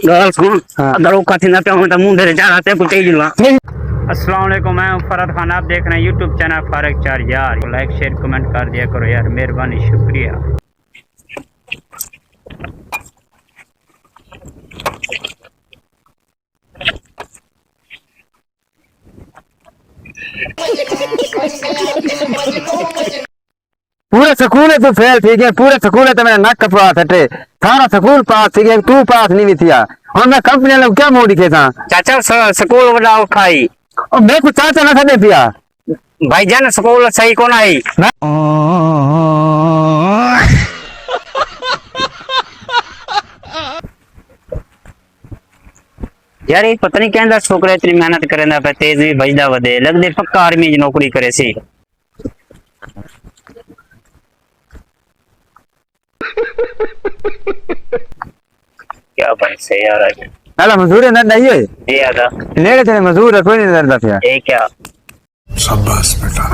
गाल सुन दरो कथि ना पे हम त मुंह दे जा रहा ते कुछ जिलवा। अस्सलाम वालेकुम, मैं हूं फरहत खान, आप देख रहे हैं यूट्यूब चैनल फारक चार यार। लाइक शेयर कमेंट कर दिया करो यार, मेहरबानी शुक्रिया। पूरे स्कूल है तू फेल थी गया, पूरे स्कूल है तो मेरा नक कपड़ा हटे थारा स्कूल पास थी गया, तू पास नहीं भी थिया और मैं कंपनी वाले को क्या मोड़ी के था चाचा स्कूल वडाओ खाई और मैं कुछ चाचा ना था पिया भाईजान स्कूल सही कोन आई यार ये पता नहीं कहंदा छोकरा इतनी मेहनत करेंदा पे तेज भी भजदा वदे लगदे पक्का आर्मी दी नौकरी करे सी। क्या भाई से यार आज अला मजदूर ना नहीं है ये आदा नेड़े तेरे मजदूर कोई नहीं डरदा पिया ये क्या शाबाश बेटा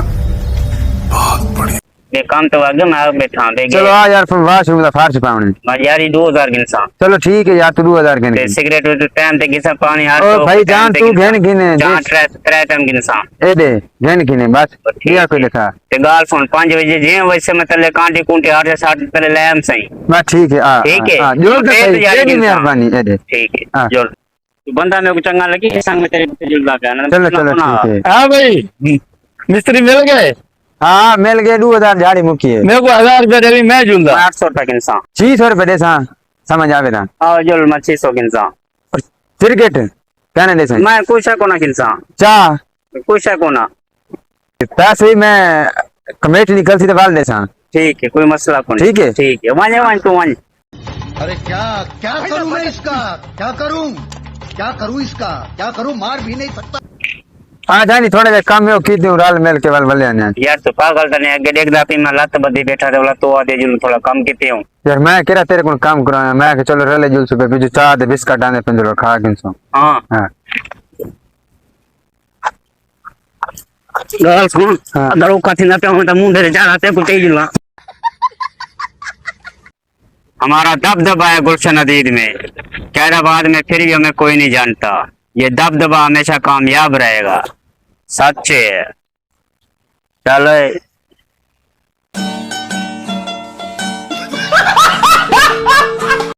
बहुत बढ़िया। ये काम तो आगे मैं बैठा दे चलो आ यार फिर वाह शुभ फारश पावने मैं यार ये 2000 गिनसा चलो ठीक है यार तू 2000 के ते सिगरेट तो टाइम ते गिनसा पानी हाथ ओ भाई जान तू घेन गिने जान त्रै टाइम गिनसा ए दे घेन गिने बस किया कोई लिखा ते गाल सुन 5 बजे जे वैसे मैं तले कांटी कुंटी 8 से 7 तले लैम सही बस ठीक है आ ठीक है जोर तो सही तेरी मेहरबानी ए दे ठीक है जोर तू बंदा मेरे को चंगा लगी संग में तेरे पे जुलवा गया ना चलो चलो ठीक है हाँ भाई मिस्त्री मिल गए। हाँ मिल गए 2000 झाड़ी मुकी है मेरे को 1000 रुपया दे मैं जुलदा 800 रुपया गिनसा 600 रुपए दे सा समझ आवे ना आओ जोल मैं 600 गिनसा क्रिकेट कहने दे सा मैं कुछ है कोना गिनसा चाह कुछ है कोना पैसे ही मैं कमेटी निकल सी तो वाल दे सा ठीक है कोई मसला कोनी ठीक है वांजे वांज तू वांज अरे क्या क्या करूं मैं इसका क्या करूं इसका क्या करूं मार भी नहीं सकता। हाँ जानी थोड़े देर काम में की दूं राल मेल के वाल वाले आने यार तू पागल तने आगे देख दा पे मैं लत बदी बैठा रे वाला तो आदे जुल थोड़ा कम किते हूं यार मैं कह रहा तेरे को काम कराया मैं कि चलो रले जुल सुबह बिजू चाह दे बिस्किट आने पिंजरो खा गिनसो हां हां गाल सुन दरो कथि ना पे हम त मुंह दे जा रहा ते कुछ जिलवा। हमारा दबदबा है गुलशन अदीद में, कैराबाद में फिर भी हमें कोई नहीं जानता। ये दबदबा हमेशा कामयाब रहेगा, सच है। चलो